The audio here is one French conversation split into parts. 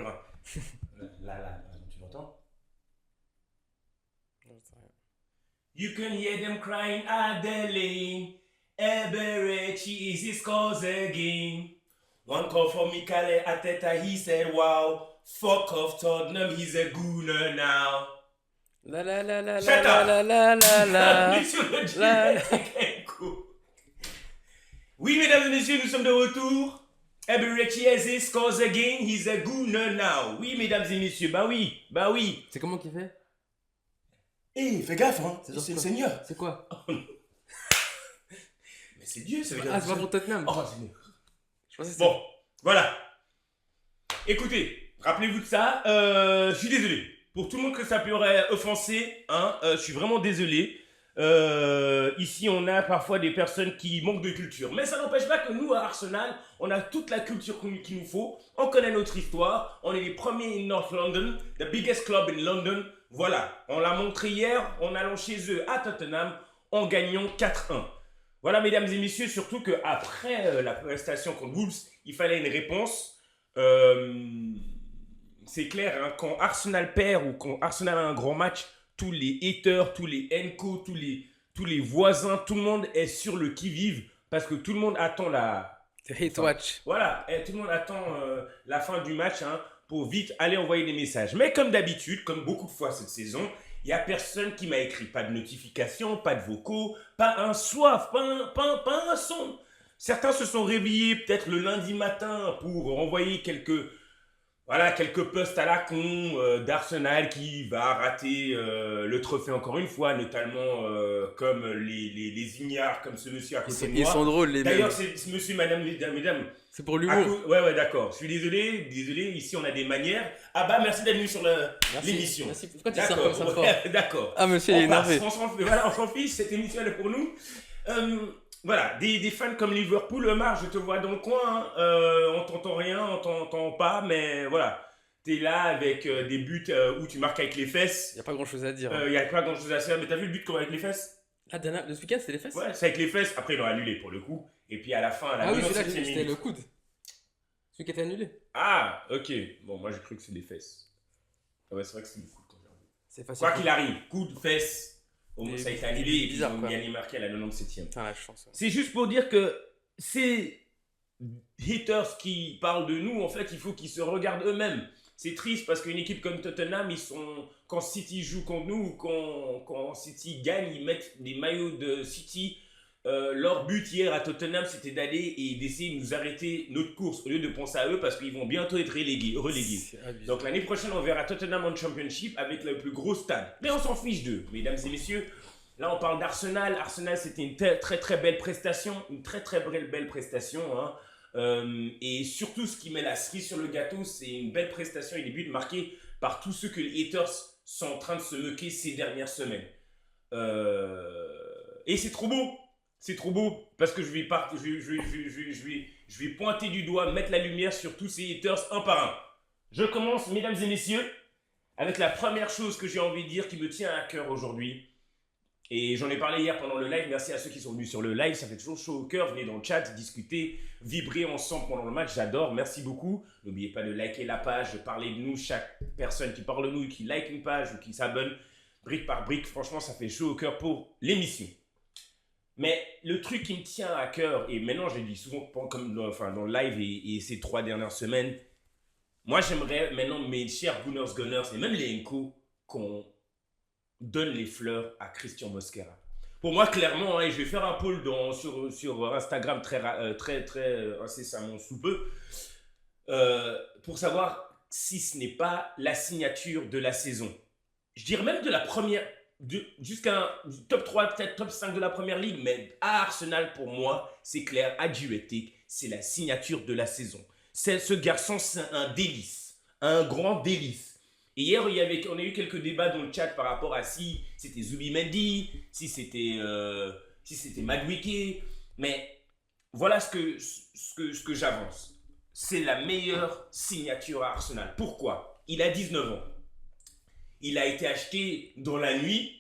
pleurin. Là, tu l'entends? You can hear them crying at the lane. Eberechi is his cause again. One call from Mikale Ateta, he said, wow, fuck off Tottenham, he's a gooner now. La la la la Shut la up! la la la la. Bienvenue sur le La- Gilles Enco. Oui, mesdames et messieurs, nous sommes de retour. Eberechi has his cause again, he's a gooner now. Oui, mesdames et messieurs, bah oui. C'est comment qu'il fait? Eh, fais gaffe, hein, C'est genre c'est le quoi? Seigneur. C'est quoi? Mais c'est Dieu, ça veut dire. Ah, c'est pas pour Tottenham. Oh, c'est mieux. Je pensais que c'était. Bon, voilà. Écoutez, rappelez-vous de ça. Je suis désolé. Pour tout le monde que ça pourrait offenser, hein, je suis vraiment désolé. Ici, on a parfois des personnes qui manquent de culture. Mais ça n'empêche pas que nous, à Arsenal, on a toute la culture qu'il nous faut. On connaît notre histoire. On est les premiers in North London, the biggest club in London. Voilà, on l'a montré hier. En allant chez eux à Tottenham, en gagnant 4-1. Voilà, mesdames et messieurs, surtout qu'après la prestation contre Wolves, il fallait une réponse. C'est clair, hein, quand Arsenal perd ou quand Arsenal a un grand match, tous les haters, tous les Enco, tous les voisins, tout le monde est sur le qui-vive parce que tout le monde attend C'est Hate Watch. voilà, et tout le monde attend la fin du match hein, pour vite aller envoyer des messages. Mais comme d'habitude, comme beaucoup de fois cette saison, il n'y a personne qui m'a écrit. Pas de notification, pas de vocaux, pas un soif, pas un son. Certains se sont réveillés peut-être le lundi matin pour envoyer quelques posts à la con d'Arsenal qui va rater le trophée encore une fois, notamment comme les ignares, comme ce monsieur à côté de Ils moi. sont drôles, les mêmes. D'ailleurs, c'est ce monsieur, madame, mesdames. C'est pour l'humour. Ouais, d'accord. Je suis désolé. Ici, on a des manières. Ah bah, merci d'être venu sur l'émission. Merci. Pourquoi tu sers comme ça fort? Ouais, d'accord. Ah, monsieur, il est énervé. On s'en fiche. Cette émission, elle est pour nous. Voilà, des fans comme Liverpool, Omar, je te vois dans le coin. Hein. On t'entend rien, on t'entend pas, mais voilà. T'es là avec des buts où tu marques avec les fesses. Y a pas grand chose à dire. Il y a pas grand chose à faire, mais t'as vu le but avec les fesses? Ah, de ce week-end, c'était les fesses? Ouais, c'est avec les fesses. Après, ils l'ont annulé pour le coup. Et puis à la fin, à la Ah oui, 97e c'était minute. le coude. Celui qui était annulé. Ah, ok. Bon, moi j'ai cru que c'était des fesses. Ah ouais, c'est vrai que c'est du coup. C'est facile. Quoi qu'il arrive, coup de fesses, Et ça a été annulé et puis ils bizarre, ont quoi. gagné marqué à la 97e. Putain, la chance. Ouais. C'est juste pour dire que ces haters qui parlent de nous, en fait, il faut qu'ils se regardent eux-mêmes. C'est triste parce qu'une équipe comme Tottenham, quand City joue contre nous ou quand City gagne, ils mettent des maillots de City. Leur but hier à Tottenham, c'était d'aller et d'essayer de nous arrêter notre course au lieu de penser à eux parce qu'ils vont bientôt être relégués. Donc l'année prochaine, on verra Tottenham en Championship avec le plus gros stade. Mais on s'en fiche d'eux, mesdames et messieurs. Là, on parle d'Arsenal. Arsenal, c'était une très belle prestation. Une très belle prestation. Hein. Et surtout, ce qui met la cerise sur le gâteau, c'est une belle prestation et des buts marqués par tous ceux que les haters sont en train de se moquer ces dernières semaines. Et c'est trop beau. C'est trop beau parce que je vais pointer du doigt, mettre la lumière sur tous ces haters un par un. Je commence, mesdames et messieurs, avec la première chose que j'ai envie de dire qui me tient à cœur aujourd'hui. Et j'en ai parlé hier pendant le live. Merci à ceux qui sont venus sur le live. Ça fait toujours chaud au cœur. Venez dans le chat, discuter, vibrer ensemble pendant le match. J'adore. Merci beaucoup. N'oubliez pas de liker la page, de parler de nous. Chaque personne qui parle de nous, qui like une page ou qui s'abonne, brique par brique, franchement, ça fait chaud au cœur pour l'émission. Mais le truc qui me tient à cœur, et maintenant je le dis souvent comme dans le live et ces 3 dernières semaines, moi j'aimerais maintenant mes chers Gunners, et même les Enco, qu'on donne les fleurs à Christian Mosquera. Pour moi, clairement, hein, et je vais faire un poll sur Instagram très incessamment sous peu, pour savoir si ce n'est pas la signature de la saison. Je dirais même de la première... jusqu'à un top 3, peut-être top 5 de la première ligue, mais à Arsenal, pour moi, c'est clair, Adjuetic, c'est la signature de la saison. Ce garçon, c'est un délice, un grand délice. Et hier, on a eu quelques débats dans le chat par rapport à si c'était Zubimendi, si c'était Madueke, mais voilà ce que j'avance. C'est la meilleure signature à Arsenal. Pourquoi? Il a 19 ans. Il a été acheté dans la nuit.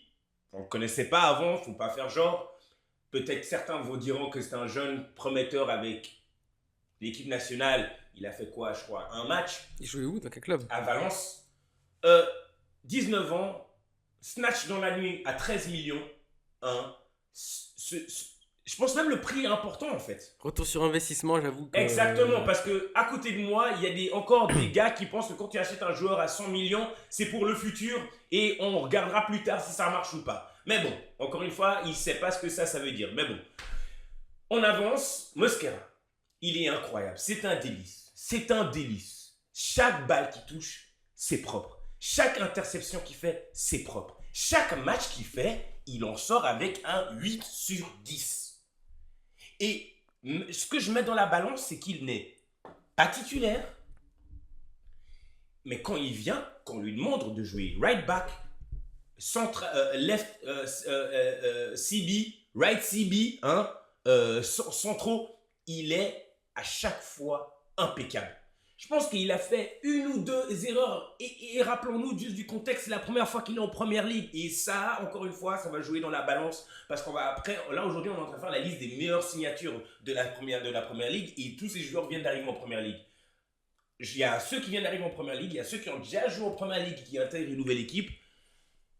On ne le connaissait pas avant, il ne faut pas faire genre. Peut-être certains vous diront que c'est un jeune prometteur avec L'équipe nationale, il a fait quoi, je crois, un match Il jouait où? Dans quel club? à Valence. Euh, 19 ans, snatch dans la nuit à 13 millions. Hein. Je pense même le prix est important en fait. Retour sur investissement, j'avoue que. Exactement, parce que à côté de moi, il y a encore des gars qui pensent que quand tu achètes un joueur à 100 millions, c'est pour le futur et on regardera plus tard si ça marche ou pas. Mais bon, encore une fois, il ne sait pas ce que ça veut dire. Mais bon, on avance. Mosquera, il est incroyable. C'est un délice. C'est un délice. Chaque balle qu'il touche, c'est propre. Chaque interception qu'il fait, c'est propre. Chaque match qu'il fait, il en sort avec un 8 sur 10. Et ce que je mets dans la balance, c'est qu'il n'est pas titulaire. Mais quand il vient, quand on lui demande de jouer right back, left CB, right CB, hein, centraux, il est à chaque fois impeccable. Je pense qu'il a fait une ou deux erreurs. Et rappelons-nous juste du contexte, c'est la première fois qu'il est en première ligue. Et ça, encore une fois, ça va jouer dans la balance. Parce qu'on va après, là aujourd'hui, on est en train de faire la liste des meilleures signatures de la première ligue. Et tous ces joueurs viennent d'arriver en première ligue. Il y a ceux qui viennent d'arriver en première ligue, il y a ceux qui ont déjà joué en première ligue, qui intègrent une nouvelle équipe.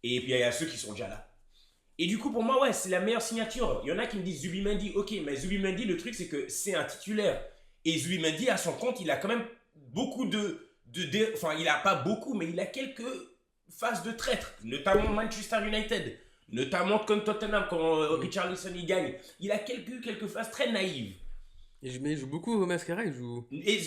Et puis il y a ceux qui sont déjà là. Et du coup, pour moi, ouais, c'est la meilleure signature. Il y en a qui me disent Zubimendi. Ok, mais Zubimendi, le truc, c'est que c'est un titulaire. Et Zubimendi, à son compte, il a quand même beaucoup enfin, il n'a pas beaucoup, mais il a quelques phases de traître, notamment Manchester United, notamment comme Tottenham, quand Richarlison y gagne. Il a quelques phases très naïves. Mais il joue beaucoup au Mascara, il joue. Mais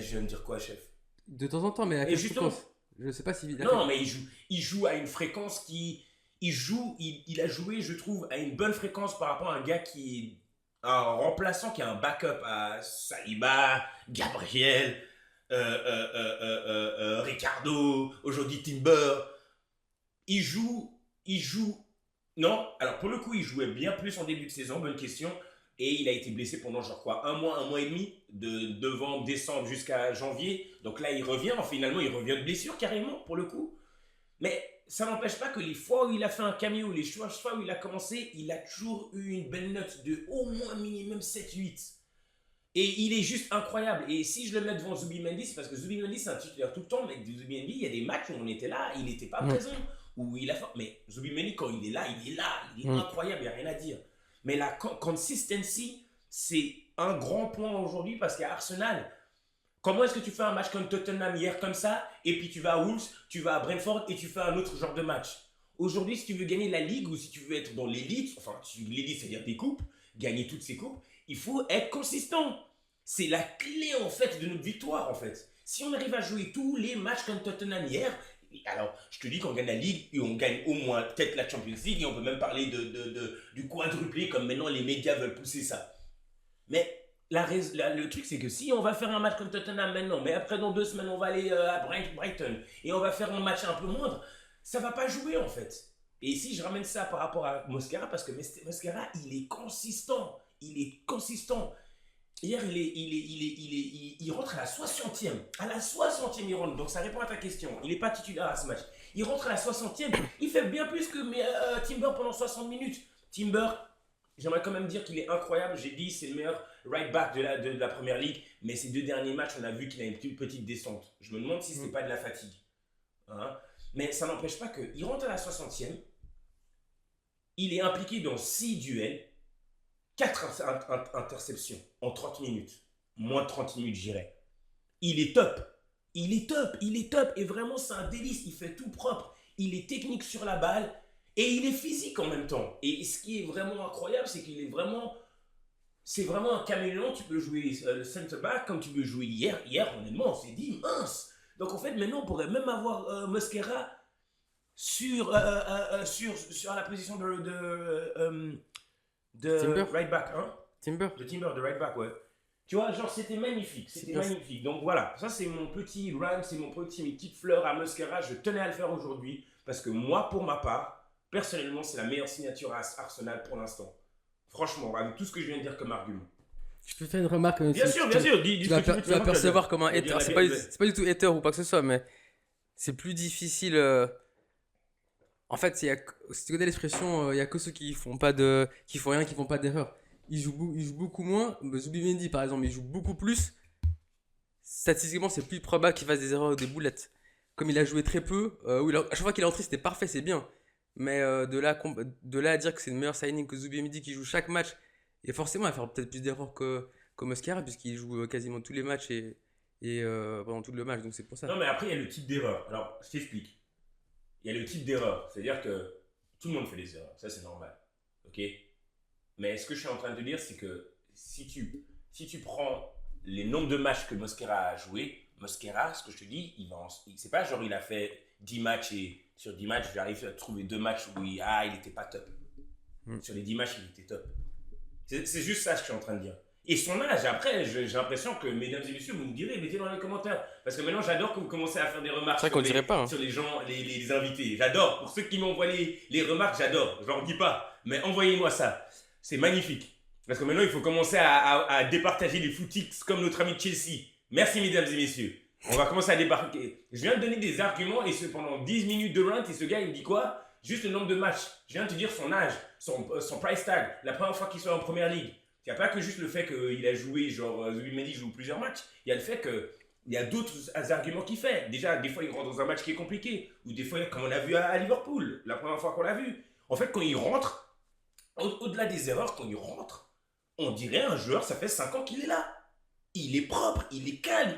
je viens de dire quoi, chef? De temps en temps, mais à quelle fréquence? Je sais pas si. Non, mais il joue à une fréquence qui. Il a joué, je trouve, à une bonne fréquence par rapport à un gars qui est un remplaçant, qui a un backup à Saliba, Gabriel. Ricardo, aujourd'hui Timber, il joue, non, alors pour le coup il jouait bien plus en début de saison, bonne question, et il a été blessé pendant genre quoi, un mois et demi, de novembre, décembre jusqu'à janvier, donc là il revient, finalement il revient de blessure carrément pour le coup, mais ça n'empêche pas que les fois où il a fait un cameo, les fois où il a commencé, il a toujours eu une belle note de au moins minimum 7-8. Et il est juste incroyable. Et si je le mets devant Zubimendi, c'est parce que Zubimendi, c'est un titulaire tout le temps. Mais Zubimendi, il y a des matchs où on était là, il n'était pas présent. Où il a fait... Mais Zubimendi, quand il est là, il est incroyable, il n'y a rien à dire. Mais la consistency, c'est un grand point aujourd'hui parce qu'à Arsenal, comment est-ce que tu fais un match comme Tottenham hier comme ça, et puis tu vas à Wolves, tu vas à Brentford et tu fais un autre genre de match. Aujourd'hui, si tu veux gagner la Ligue ou si tu veux être dans l'élite, enfin l'élite, c'est-à-dire des coupes, gagner toutes ces coupes, il faut être consistant. C'est la clé en fait de notre victoire en fait. Si on arrive à jouer tous les matchs comme Tottenham hier, alors je te dis qu'on gagne la Ligue et on gagne au moins peut-être la Champions League et on peut même parler du quadruplé comme maintenant les médias veulent pousser ça. Mais le truc c'est que si on va faire un match comme Tottenham maintenant, mais après dans 2 semaines on va aller à Brighton et on va faire un match un peu moindre, ça va pas jouer en fait. Et si je ramène ça par rapport à Mosquera, parce que Mosquera il est consistant. Hier, il rentre à la 60e. À la 60e, il rentre. Donc, ça répond à ta question. Il n'est pas titulaire à ce match. Il rentre à la 60e. Il fait bien plus que Timber pendant 60 minutes. Timber, j'aimerais quand même dire qu'il est incroyable. J'ai dit, c'est le meilleur right back de la première ligue. Mais ces 2 derniers matchs, on a vu qu'il a une petite descente. Je me demande si ce n'est pas de la fatigue. Hein? Mais ça n'empêche pas qu'il rentre à la 60e. Il est impliqué dans 6 duels. 4 interceptions en 30 minutes. Moins de 30 minutes, j'irais. Il est top. Et vraiment, c'est un délice. Il fait tout propre. Il est technique sur la balle. Et il est physique en même temps. Et ce qui est vraiment incroyable, c'est qu'il est vraiment... C'est vraiment un caméléon. Tu peux jouer le center-back comme tu peux jouer hier. Hier, honnêtement, on s'est dit mince. Donc en fait, maintenant, on pourrait même avoir Mosquera sur la position de right back, hein? De right back, ouais. Tu vois, genre, c'était magnifique. Donc voilà, ça c'est mon petit run, c'est mes petites fleurs à Mosquera. Je tenais à le faire aujourd'hui parce que moi, pour ma part, personnellement, c'est la meilleure signature à Arsenal pour l'instant. Franchement, avec tout ce que je viens de dire comme argument. Je peux faire une remarque. Bien sûr. Tu vas percevoir comme un hater. C'est pas du tout hater ou pas que ce soit, mais c'est plus difficile. En fait, si tu connais l'expression, il n'y a que ceux qui font rien, qui font pas d'erreur. Il joue beaucoup moins. Zubimendi, par exemple, il joue beaucoup plus, statistiquement, c'est plus probable qu'il fasse des erreurs ou des boulettes. Comme il a joué très peu, à chaque fois qu'il est entré, c'était parfait, c'est bien. Mais de là à dire que c'est le meilleur signing que Zubimendi qui joue chaque match, et forcément, il va faire peut-être plus d'erreurs que Mosquera, puisqu'il joue quasiment tous les matchs et pendant tout le match, donc c'est pour ça. Non, mais après, il y a le type d'erreur. Alors, je t'explique. Il y a le type d'erreur. C'est-à-dire que tout le monde fait des erreurs. Ça, c'est normal. Ok. Mais ce que je suis en train de te dire, c'est que si tu prends les nombres de matchs que Mosquera a joué, Mosquera, ce que je te dis, c'est pas genre il a fait 10 matchs et sur 10 matchs, j'arrive à trouver 2 matchs où il était pas top. Sur les 10 matchs, il était top. C'est juste ça que je suis en train de dire. Et son âge, après, j'ai l'impression que, mesdames et messieurs, vous me direz, mettez dans les commentaires. Parce que maintenant, j'adore que vous commencez à faire des remarques sur les gens, les invités. J'adore. Pour ceux qui m'envoient les remarques, j'adore. Je leur dis pas. Mais envoyez-moi ça. C'est magnifique. Parce que maintenant, il faut commencer à départager les footix comme notre ami Chelsea. Merci, mesdames et messieurs. On va commencer à débarquer. Je viens de donner des arguments et pendant 10 minutes de rant, et ce gars, il me dit quoi? Juste le nombre de matchs. Je viens de te dire son âge, son price tag, la première fois qu'il soit en première ligue. Il n'y a pas que juste le fait qu'il a joué, genre Zubimendi joue plusieurs matchs. Il y a le fait qu'il y a d'autres arguments qu'il fait. Déjà, des fois, il rentre dans un match qui est compliqué. Ou des fois, comme on a vu à Liverpool, la première fois qu'on l'a vu. En fait, quand il rentre, au-delà des erreurs, quand il rentre, on dirait un joueur, ça fait 5 ans qu'il est là. Il est propre, il est calme,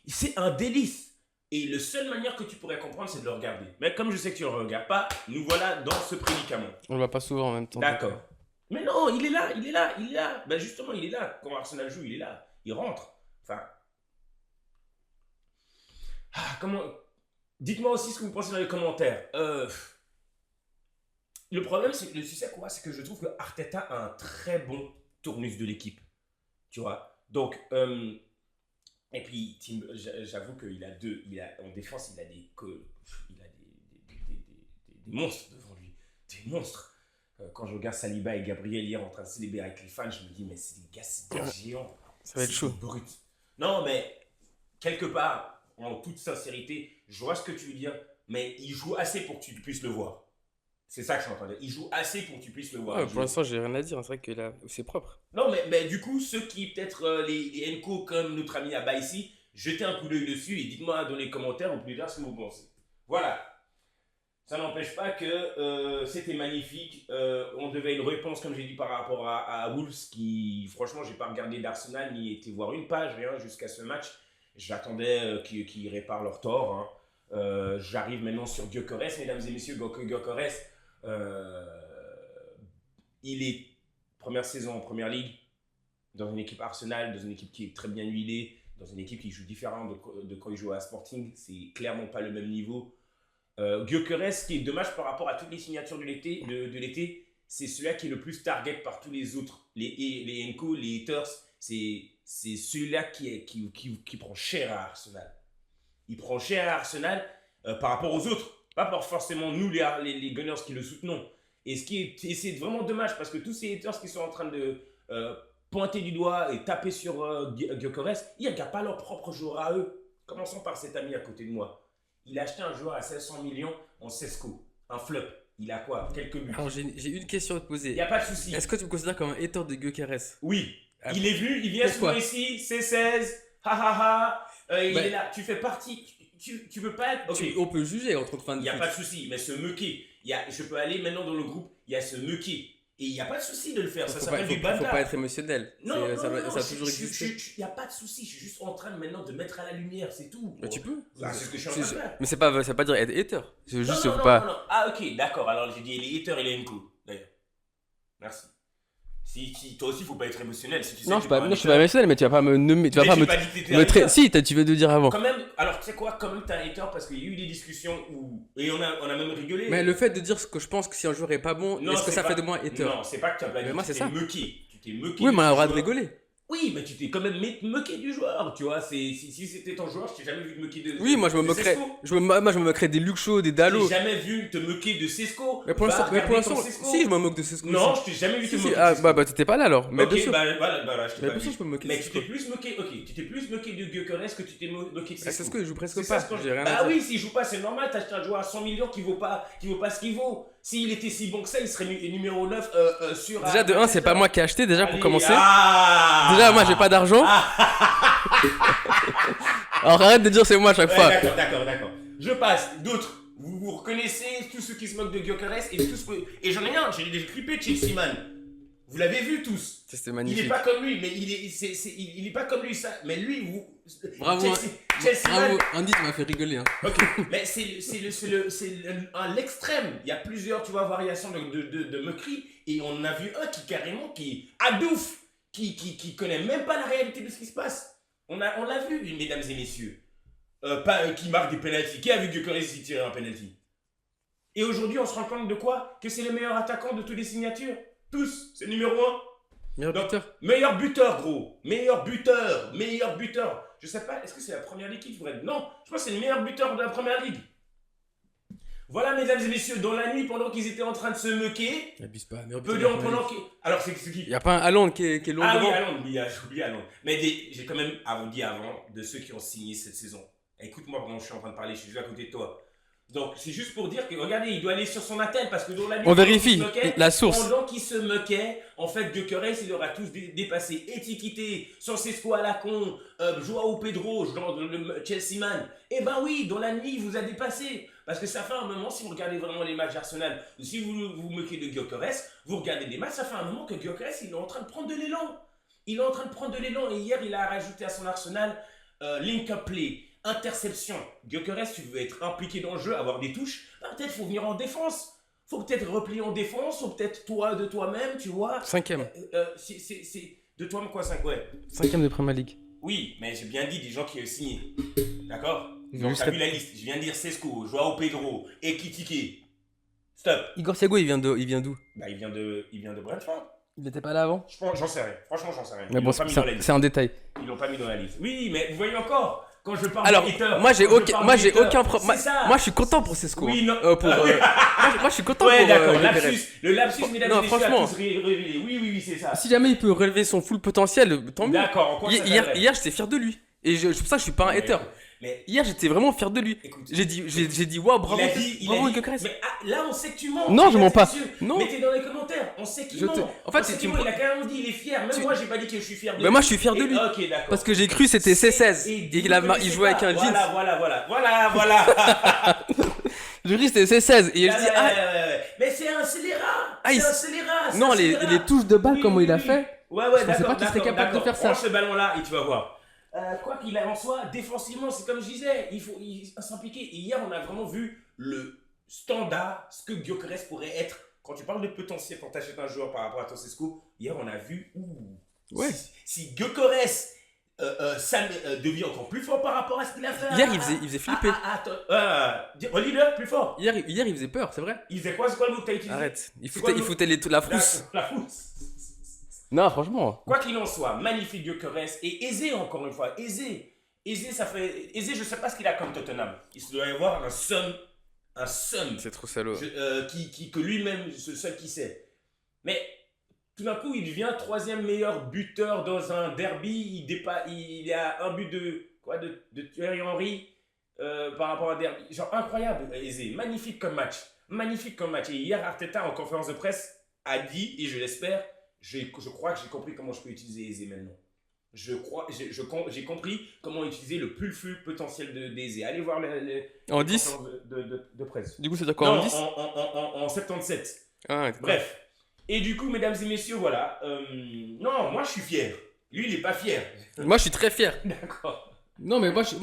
c'est un délice. Et la seule manière que tu pourrais comprendre, c'est de le regarder. Mais comme je sais que tu ne le regardes pas, nous voilà dans ce prédicament. On ne le voit pas souvent en même temps. D'accord. Mais non, il est là. Ben justement, il est là. Quand Arsenal joue, il est là. Il rentre. Enfin. Comment. Dites-moi aussi ce que vous pensez dans les commentaires. Le problème, c'est que tu sais quoi? C'est que je trouve que Arteta a un très bon tournus de l'équipe. Tu vois? Donc, et puis, j'avoue qu'il a en défense, il a des monstres devant lui. Des monstres. Quand je regarde Saliba et Gabriel hier en train de célébrer avec les fans, je me dis, mais c'est des gars, c'est des géants. Ça va être chaud. Brut. Non, mais quelque part, en toute sincérité, je vois ce que tu veux dire, mais il joue assez pour que tu puisses le voir. C'est ça que je suis en train de dire. Il joue assez pour que tu puisses le voir. Pour l'instant, j'ai rien à dire. C'est vrai que c'est propre. Non, mais du coup, ceux qui, peut-être, les Enco, comme notre ami Abba ici, jetez un coup d'œil dessus et dites-moi dans les commentaires ou plus tard ce que vous pensez. Voilà. Ça n'empêche pas que c'était magnifique. On devait une réponse, comme j'ai dit, par rapport à Wolves, qui, franchement, j'ai pas regardé d'Arsenal ni été voir une page, rien, jusqu'à ce match. J'attendais qu'ils réparent leur tort. Hein. J'arrive maintenant sur Gyökeres, mesdames et messieurs. Gyökeres, il est première saison en première ligue, dans une équipe Arsenal, dans une équipe qui est très bien huilée, dans une équipe qui joue différent de quand il joue à Sporting. C'est clairement pas le même niveau. Gyökeres, ce qui est dommage par rapport à toutes les signatures de l'été, c'est celui-là qui est le plus target par tous les autres. Les Enco, les haters, c'est celui-là qui prend cher à Arsenal. Il prend cher à Arsenal par rapport aux autres, pas par forcément nous les Gunners qui le soutenons. Et c'est vraiment dommage parce que tous ces haters qui sont en train de pointer du doigt et taper sur Gyökeres, ils ne regardent pas leur propre joueur à eux. Commençons par cet ami à côté de moi. Il a acheté un joueur à 500 millions en Cesco, un flop. Il a quoi? Quelques buts. Alors j'ai une question à te poser. Il n'y a pas de souci. Est-ce que tu me considères comme un hater de Gyökeres? Oui. Il est venu, il vient souvent ici, C16, il est là. Tu fais partie. Tu veux pas être. Okay. On peut juger entre fans de Il n'y a pas de souci, mais se moquer. Je peux aller maintenant dans le groupe, il y a se moquer. Et il n'y a pas de souci de le faire. Ça s'appelle du banda. Il ne faut pas être émotionnel. Non, ça a toujours existé. Il n'y a pas de souci. Je suis juste en train maintenant de mettre à la lumière, c'est tout. Mais tu peux. C'est ce que je suis en train de faire. Mais ça veut pas dire être hater. C'est juste non. Ah, ok, d'accord. Alors j'ai dit les haters et les Nko. D'ailleurs. Merci. Si toi aussi, il ne faut pas être émotionnel. Si tu sais non, je suis pas émotionnel, mais tu vas pas me nommer. Tu vas pas me. Si, tu veux te dire avant. Quand même, alors tu sais quoi, quand même, t'es un hater parce qu'il y a eu des discussions où. Et on a même rigolé. Mais le fait de dire ce que je pense que si un joueur est pas bon, est-ce que ça fait de moi un hater? Non, c'est pas que tu as pas dit. Moi, c'est ça. Tu t'es moqué. Oui, mais on a le droit de rigoler. Oui, mais tu t'es quand même moqué du joueur, tu vois. Si c'était ton joueur, je t'ai jamais vu te moquer de. Oui, moi je me moquerais. Moi je me moquerais des Luke Shaw, des Dalot. Je t'ai jamais vu te moquer de Cesco. Mais pour l'instant, si je me moque de Cesco. Non, je t'ai jamais vu te moquer. Ah bah t'étais pas là alors. Mais ok, voilà, je t'ai pas vu. Je peux me moquer. Mais tu t'es plus moqué. Ok, tu t'es plus moqué de Gyökeres que tu t'es moqué de Cesco. Cesco il joue presque pas. Bah oui, s'il joue pas, c'est normal. T'as acheté un joueur à 100 millions qui vaut pas ce qu'il vaut. S'il était si bon que ça, il serait numéro 9 sur. Déjà de 1, c'est pas moi qui ai acheté déjà pour commencer. déjà, moi, j'ai pas d'argent. Alors arrête de dire c'est moi à chaque Ouais, fois. d'accord. Je passe. D'autres. Vous reconnaissez tous ceux qui se moquent de Gyökeres et j'en ai un. J'ai déjà clippé Chelsea Man. Vous l'avez vu tous. C'était Il magnifique. est pas comme lui, mais il est pas comme lui ça. Mais lui, vous. Bravo, Chelsea bravo. Man. Andy, tu m'as fait rigoler. Hein. Ok, mais c'est l'extrême. Il y a plusieurs, tu vois, variations de moquerie. Et on a vu un qui adouf, qui connaît même pas la réalité de ce qui se passe. On l'a vu, mesdames et messieurs. Qui marque des penalties. Qui a vu Gyökeres tirer un penalty? Et aujourd'hui, on se rend compte de quoi? Que c'est le meilleur attaquant de toutes les signatures. Tous, c'est le numéro 1. Meilleur buteur. Meilleur buteur, gros. Meilleur buteur. Je sais pas, est-ce que c'est la première ligue qui devrait être? Non, je pense que c'est le meilleur buteur de la première ligue. Voilà, mesdames et messieurs, dans la nuit, pendant qu'ils étaient en train de se moquer. N'abuse pas, Alors, c'est qui? Il y a pas un Haaland qui est long Ah devant. oui, Haaland, j'ai oublié Haaland. Mais j'ai quand même à vous dire avant de ceux qui ont signé cette saison. Écoute-moi pendant que je suis en train de parler, je suis juste à côté de toi. Donc, c'est juste pour dire que, regardez, il doit aller sur son attel parce que dans la nuit, On vérifie la source. Pendant qu'il se moquait, en fait, Gyökeres, il aura tous dépassé. Etiqueté, Sancesco à la con, Joao Pedro, le Chelsea Man. Eh ben oui, dans la nuit, il vous a dépassé. Parce que ça fait un moment, si vous regardez vraiment les matchs d'Arsenal, ou si vous vous moquez de Gyökeres, vous regardez des matchs, ça fait un moment que Gyökeres, il est en train de prendre de l'élan. Et hier, il a rajouté à son Arsenal link-up play. Interception. Gyökeres, tu veux être impliqué dans le jeu, avoir des touches, peut-être faut venir en défense. Faut peut-être replier en défense, ou peut-être de toi-même, tu vois. 5ème. C'est de toi-même quoi, 5, ouais. 5ème de Premier League. Oui, mais j'ai bien dit des gens qui ont signé. D'accord? Ils Donc ont t'as vu la liste. Je viens de dire Sesco, Joao Pedro, Ekitike. Stop. Igor Thiago, il vient d'où? Bah, il vient de Brentford. Il était pas là avant? J'en sais rien. Franchement, j'en sais rien. Mais bon, c'est un détail. Ils l'ont pas mis dans la liste. Oui, mais vous voyez encore. Quand je parle alors, de moi j'ai aucun problème. Ça. Moi je suis content pour Sesco. Oui, non. Moi je suis content ouais, pour. d'accord. Gyökeres. Le lapsus, mesdames et messieurs, franchement. a tous révélé. Oui, c'est ça. Si jamais il peut relever son full potentiel, tant mieux. D'accord. En quoi ça t'intéresse? Hier j'étais fier de lui. Et c'est pour ça que je suis pas un hater. Mais hier j'étais vraiment fier de lui. Écoute, j'ai dit waouh, bravo Gyökeres. Mais là on sait que tu mens. Non, je mens pas. Non. Mettez dans les commentaires, on sait qu'il ment. En fait, il a carrément dit il est fier. Même moi j'ai pas dit que je suis fier de lui. Mais moi je suis fier de lui. Ok, d'accord. Parce que j'ai cru c'était C16 et il jouait avec un jeans. Voilà. J'ai cru c'était C16 et je dis mais c'est un scélérat. C'est un scélérat. Non, les touches de balle comment il a fait. Ouais, je pensais pas qu'il serait capable de faire ça. Prends ce ballon là et tu vas voir. Quoi qu'il en soit, défensivement, c'est comme je disais, il faut s'impliquer. Et hier, on a vraiment vu le standard, ce que Gyökeres pourrait être. Quand tu parles de potentiel quand tu achètes un joueur par rapport à Sesco, hier, on a vu si Gyökeres devient encore plus fort par rapport à ce qu'il a fait. Hier, il faisait flipper. Redis-le, plus fort. Hier, il faisait peur, c'est vrai. Il faisait quoi? C'est quoi le mot que tu as utilisé? Arrête. Il foutait la frousse. La frousse. Non, franchement. Quoi qu'il en soit, magnifique Gyökeres et aisé encore une fois, aisé, ça fait aisé. Je sais pas ce qu'il a comme Tottenham. Il doit y avoir un somme. C'est trop salaud. Que lui-même, ce seul qui sait. Mais tout d'un coup, il devient 3e meilleur buteur dans un derby. Il a un but de Thierry Henry par rapport à un derby. Genre incroyable, aisé, magnifique comme match. Et hier, Arteta en conférence de presse a dit, et je l'espère. Je crois que j'ai compris comment je peux utiliser Eze maintenant. J'ai compris comment utiliser le plus potentiel d'Eze. Allez voir en 10 de presse. Du coup, c'est quoi en 10 en 77. Ah, bref. Et du coup, mesdames et messieurs, voilà. Non, moi je suis fier. Lui, il est pas fier. Moi, je suis très fier. D'accord. Non, mais moi je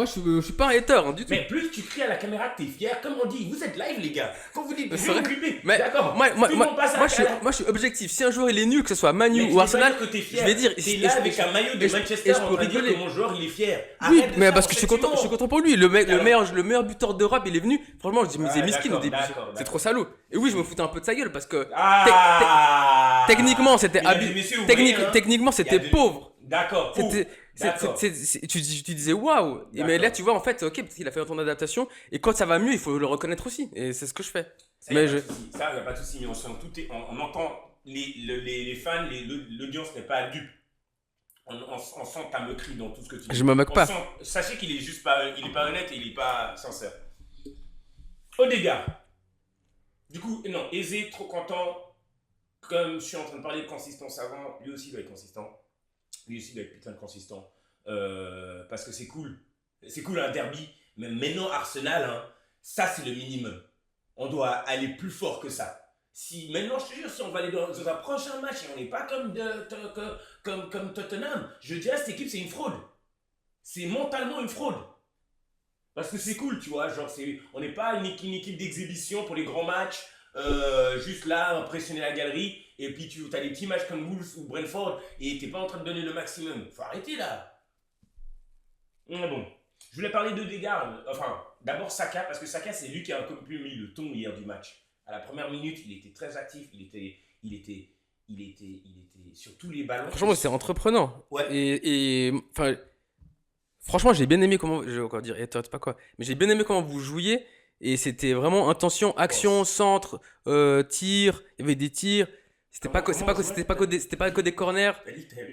suis pas un hater du tout. Mais plus tu cries à la caméra que t'es fier, comme on dit, vous êtes live les gars. Quand vous dites, je occupé. Mais d'accord. Moi, je suis objectif. Si un joueur il est nul, que ce soit Manu ou Arsenal, je vais dire. T'es là avec un maillot de Manchester, je peux rigoler. Que mon joueur il est fier. Oui, mais parce que je suis content pour lui. Le meilleur buteur d'Europe, il est venu. Franchement, je dis, mais c'est miskin au début. C'est trop salaud. Et oui, je me foutais un peu de sa gueule parce que techniquement, c'était techniquement, c'était pauvre. D'accord. Tu disais waouh, mais là tu vois en fait ok parce qu'il a fait ton adaptation et quand ça va mieux il faut le reconnaître aussi et c'est ce que je fais. Ça, il n'y a pas de souci, mais on entend les fans, l'audience n'est pas dupe. On sent ta moquerie dans tout ce que tu dis. Je me moque pas. Sachez qu'il est juste pas, il est pas honnête et il est pas sincère. Odegaard. Du coup, non, Eze, trop content. Comme je suis en train de parler de consistance avant, lui aussi doit être consistant. Lui aussi doit être putain de consistant. Parce que c'est cool. C'est cool un derby. Mais maintenant, Arsenal, hein, ça c'est le minimum. On doit aller plus fort que ça. Si maintenant, je te jure, si on va aller dans un prochain match et on n'est pas comme Tottenham, je dirais cette équipe c'est une fraude. C'est mentalement une fraude. Parce que c'est cool, tu vois. Genre, on n'est pas une équipe d'exhibition pour les grands matchs, juste là, impressionner la galerie. Et puis tu as des petits matchs comme Wolves ou Brentford et t'es pas en train de donner le maximum. Faut arrêter là. Mais bon. Je voulais parler de Odegaard. Enfin, d'abord Saka, parce que Saka, c'est lui qui a un peu plus mis le ton hier du match. À la première minute, il était très actif. Il était sur tous les ballons. Franchement, c'est entreprenant. Ouais. Enfin, franchement, j'ai bien aimé comment. Je vais encore dire, pas quoi. Mais j'ai bien aimé comment vous jouiez. Et c'était vraiment intention, action, centre, tir. Il y avait des tirs. C'était pas que des corners.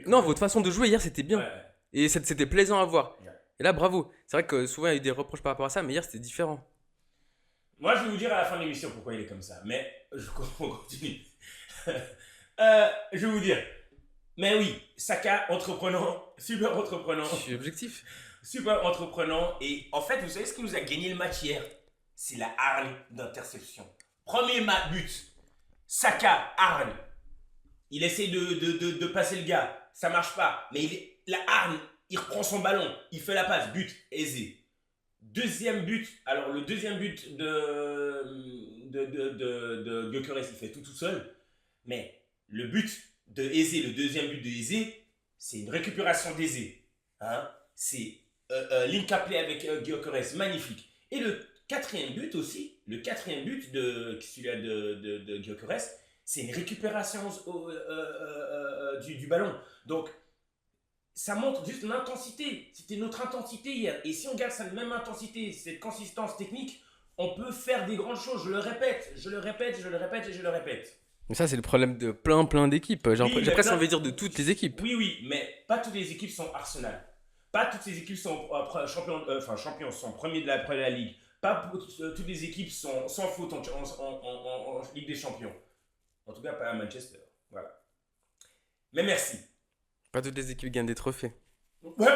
Non, votre façon de jouer hier, c'était bien. Ouais. Et c'était plaisant à voir. Ouais. Et là, bravo. C'est vrai que souvent, il y a eu des reproches par rapport à ça, mais hier, c'était différent. Moi, je vais vous dire à la fin de l'émission pourquoi il est comme ça. Mais on continue. Je vais vous dire. Mais oui, Saka, entreprenant, super entreprenant. Je suis objectif. Super entreprenant. Et en fait, vous savez ce qui nous a gagné le match hier? C'est la hargne d'interception. Premier but. Saka, hargne. Il essaie de passer le gars. Ça marche pas. Mais la hargne, il reprend son ballon. Il fait la passe. But, aisé. Deuxième but. Alors, le deuxième but de Gyökeres, il fait tout seul. Mais le but de Eze, le deuxième but de Eze, c'est une récupération d'Eze. Hein? C'est link-up-play avec Gyökeres, magnifique. Et le quatrième but aussi, celui-là de Gyökeres, c'est une récupération du ballon. Donc, ça montre juste l'intensité. C'était notre intensité hier. Et si on garde cette même intensité, cette consistance technique, on peut faire des grandes choses. Je le répète. Mais ça, c'est le problème de plein d'équipes. J'ai presque envie de dire de toutes les équipes. Oui, mais pas toutes les équipes sont Arsenal. Pas toutes les équipes sont champions, sont premiers de la Ligue. Pas toutes les équipes sont sans faute en Ligue des Champions. En tout cas, pas à Manchester. Voilà. Mais merci. Pas toutes les équipes gagnent des trophées. Ouais,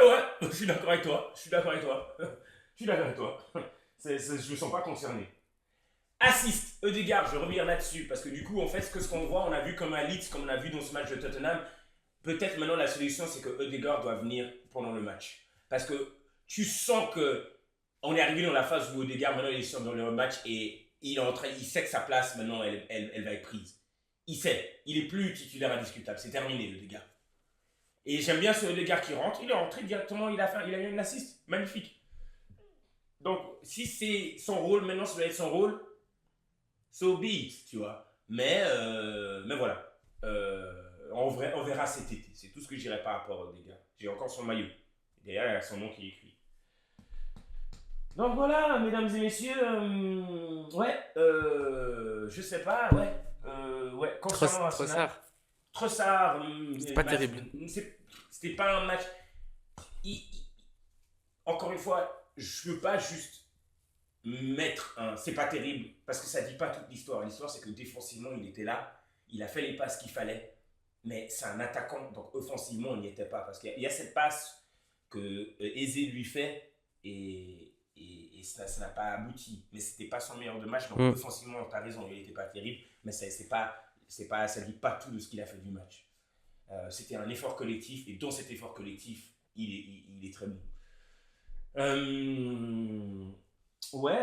je suis d'accord avec toi. Je me sens pas concerné. Assist, Odegaard, je vais revenir là-dessus, parce que du coup, en fait, ce qu'on voit, on a vu comme à Leeds, comme on a vu dans ce match de Tottenham, peut-être maintenant la solution, c'est que Odegaard doit venir pendant le match. Parce que tu sens que on est arrivé dans la phase où Odegaard, maintenant, il est dans le match et il sait que sa place, maintenant, elle va être prise. Il sait, il est plus titulaire indiscutable, c'est terminé, Odegaard. Et j'aime bien ce Odegaard qui rentre, il est rentré directement, il a eu une assist, magnifique. Donc, si c'est son rôle, maintenant, ça doit être son rôle, so be it, tu vois. Mais voilà. On verra cet été. C'est tout ce que je dirais par rapport au Odegaard. J'ai encore son maillot. Derrière, il y a son nom qui est écrit. Donc voilà, mesdames et messieurs. Je sais pas, concernant Arsenal. Trossard. C'est pas terrible. C'était pas un match. Encore une fois, je veux pas juste mettre un c'est pas terrible parce que ça dit pas toute l'histoire. L'histoire, c'est que défensivement, il était là, il a fait les passes qu'il fallait, mais c'est un attaquant, donc offensivement, il n'y était pas parce qu'il y a cette passe que Eze lui fait et ça n'a pas abouti. Mais c'était pas son meilleur de match, donc offensivement, tu as raison, il n'était pas terrible, mais ça dit pas tout de ce qu'il a fait du match. C'était un effort collectif et dans cet effort collectif, il est très bon. Ouais.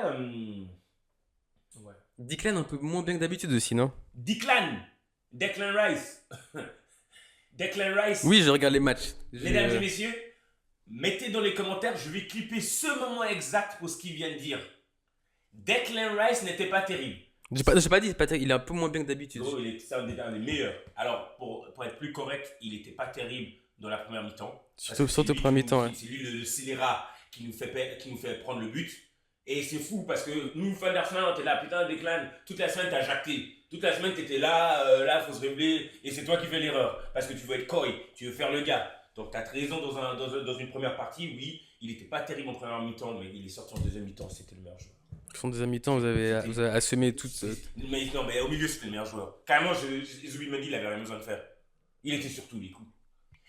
Declan un peu moins bien que d'habitude aussi, non? Declan Rice. Oui, je regarde les matchs. Mesdames et messieurs, mettez dans les commentaires, je vais clipper ce moment exact pour ce qu'il vient de dire. Declan Rice n'était pas terrible. J'ai pas dit, il est un peu moins bien que d'habitude. Oh, c'est un des meilleurs. Alors, pour être plus correct, il n'était pas terrible dans la première mi-temps. Surtout première mi-temps, ouais. C'est lui le scélérat qui nous fait prendre le but. Et c'est fou parce que nous, fans d'Arsenal, on était là, putain, Declan, toute la semaine, t'as jacté. Toute la semaine, t'étais là, faut se révéler, et c'est toi qui fais l'erreur. Parce que tu veux être coy, tu veux faire le gars. Donc, t'as raison dans une première partie, oui, il n'était pas terrible en première mi-temps, mais il est sorti en deuxième mi-temps, c'était le meilleur joueur. En deuxième mi-temps, vous avez assommé toute. Mais non, mais au milieu, c'était le meilleur joueur. Carrément, Zubimendi, il avait rien besoin de faire. Il était sur tous les coups.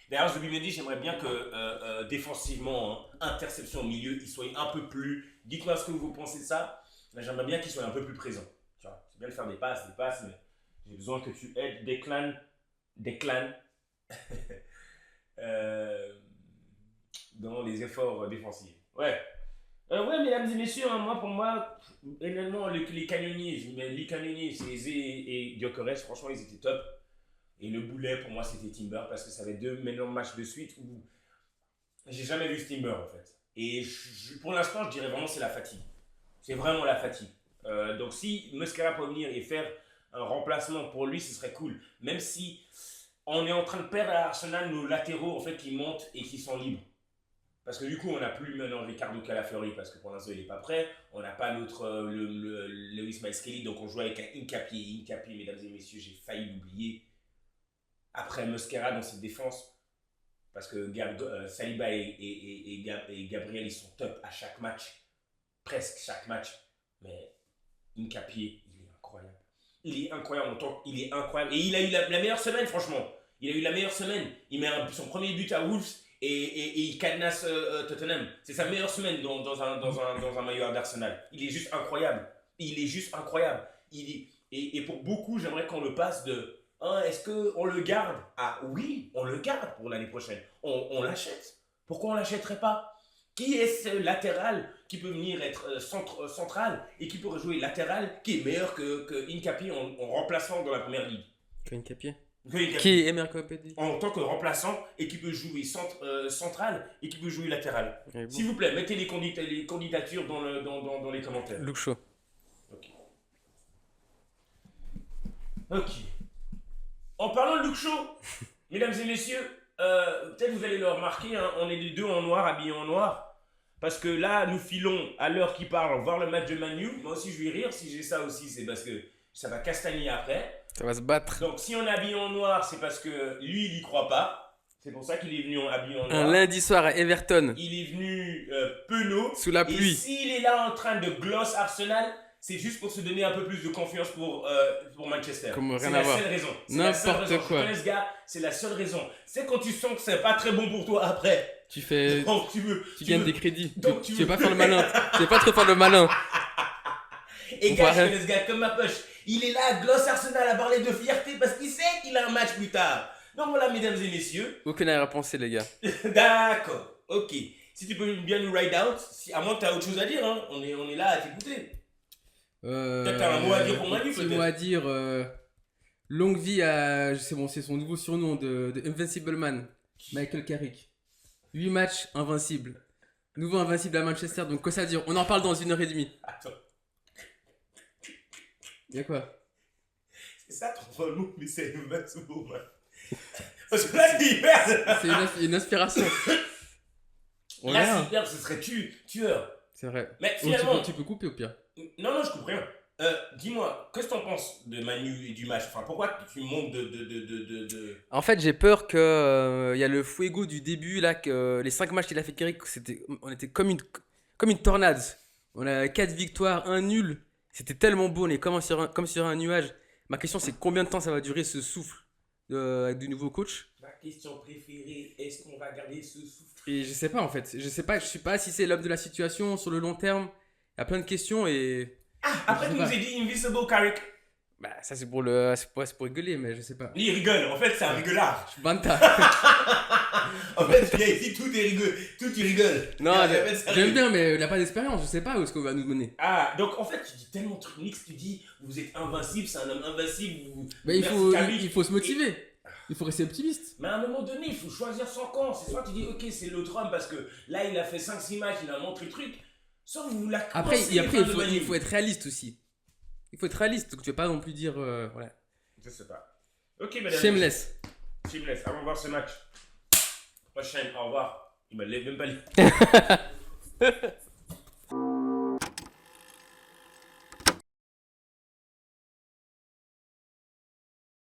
D'ailleurs, Zubimendi, j'aimerais bien que défensivement, hein, interception au milieu, il soit un peu plus. Dites-moi ce que vous pensez de ça. Mais j'aimerais bien qu'il soit un peu plus présent. Tu vois, c'est bien de faire des passes, mais j'ai besoin que tu aides Declan euh, dans les efforts défensifs. Ouais. Ouais, mesdames et messieurs, hein, pour moi, énormément, les canonniers, c'est Eze et Gyökeres, franchement, ils étaient top. Et le boulet, pour moi, c'était Timber, parce que ça avait 2 meilleurs matchs de suite où j'ai jamais vu ce Timber, en fait. Et pour l'instant, je dirais vraiment c'est la fatigue. C'est vraiment la fatigue. Donc si Mosquera peut venir et faire un remplacement pour lui, ce serait cool. Même si on est en train de perdre à Arsenal nos latéraux, en fait, qui montent et qui sont libres. Parce que du coup, on n'a plus maintenant Ricardo Calafiori parce que pour l'instant, il n'est pas prêt. On n'a pas notre Lewis Miles Kelly, donc on joue avec un Incapié. Incapié, mesdames et messieurs, j'ai failli l'oublier. Après Mosquera dans cette défense, parce que Saliba et Gabriel, ils sont top à chaque match. Presque chaque match. Mais Incapié, il est incroyable. Il est incroyable il est incroyable. Et il a eu la meilleure semaine, franchement. Il a eu la meilleure semaine. Il met son premier but à Wolves. Et il cadenasse Tottenham. C'est sa meilleure semaine dans un maillot d'Arsenal. Il est juste incroyable. Il est juste incroyable. Et pour beaucoup, j'aimerais qu'on le passe de est-ce qu'on le garde? Ah oui, on le garde pour l'année prochaine. On l'achète. Pourquoi on ne l'achèterait pas? Qui est ce latéral qui peut venir être central et qui pourrait jouer latéral qui est meilleur que Incapié en remplaçant dans la première ligue? Que Incapié. Qui est meilleur que Pedri en tant que remplaçant et qui peut jouer central et qui peut jouer latéral. Bon. S'il vous plaît, mettez les candidatures dans les commentaires. Luke Shaw. Ok. En parlant de Luke Shaw, mesdames et messieurs, peut-être vous allez le remarquer, hein, on est les deux en noir, habillés en noir. Parce que là, nous filons à l'heure qu'il parle voir le match de Man U. Moi aussi, je vais rire. Si j'ai ça aussi, c'est parce que ça va castagner après. Ça va se battre. Donc si on est habillé en noir, c'est parce que lui, il y croit pas. C'est pour ça qu'il est venu habillé en noir. Un lundi soir à Everton. Il est venu penaud. Sous la pluie. Et s'il est là en train de gloss Arsenal, c'est juste pour se donner un peu plus de confiance pour Manchester. C'est la seule raison. N'importe quoi. Je connais ce gars, c'est la seule raison. C'est quand tu sens que c'est pas très bon pour toi après. Tu fais. Donc, tu gagnes des crédits. Donc, tu veux pas faire le malin. Tu veux pas trop faire le malin. Et gars, je connais ce gars comme ma poche. Il est là, gloss Arsenal à parler de fierté parce qu'il sait qu'il a un match plus tard. Donc voilà, mesdames et messieurs. Aucune arrière pensée, les gars. D'accord, ok. Si tu peux bien nous ride out, à moins que tu as autre chose à dire, hein. On est là à t'écouter. Peut-être t'as un mot à dire pour Manu, peut-être. Un mot à dire. Longue vie à. C'est son nouveau surnom de Invincible Man. Michael Carrick. 8 matchs invincibles. Nouveau invincible à Manchester. Donc, quoi ça veut dire? On en parle dans 1h30. Attends. Y'a quoi? C'est ça ton mot, mais c'est Invincible Man. Parce que là, c'est hyper. C'est une inspiration. Là, c'est hyper, ce serait tueur. C'est vrai. Mais finalement. Tu peux couper au pire. Non, je coupe rien. Dis-moi, qu'est-ce que t'en penses de Manu et du match? Enfin, pourquoi tu montes de... En fait, j'ai peur que y a le fuego du début, là, que les 5 matchs qu'il a fait Carrick, on était comme une tornade. On a 4 victoires, 1 nul. C'était tellement beau, on est comme sur un nuage. Ma question, c'est combien de temps ça va durer ce souffle avec du nouveau coach? Ma question préférée, est-ce qu'on va garder ce souffle? Et je sais pas, en fait. Je sais pas si c'est l'homme de la situation sur le long terme. Il y a plein de questions et... après tu nous as dit Invisible Carrick. Bah ça c'est pour rigoler, mais je sais pas. Il rigole, en fait c'est un rigolard. Je suis banta. En fait il y a ici tout il rigole. Non, j'aime bien mais il n'a pas d'expérience, je sais pas où est-ce qu'on va nous mener. Ah, donc en fait tu dis tellement de trucs mix, tu dis vous êtes invincible, c'est un homme invincible. Mais il faut se motiver. Il faut rester optimiste. Mais à un moment donné, il faut choisir son camp. C'est soit tu dis ok c'est l'autre homme parce que là il a fait 5-6 matchs, il a montré le truc. Après il faut être réaliste aussi. Il faut être réaliste, donc tu vas pas non plus dire voilà. Je sais pas. Ok, madame. Shameless. Allons voir ce match. Prochaine, au revoir. Il m'a même pas lu.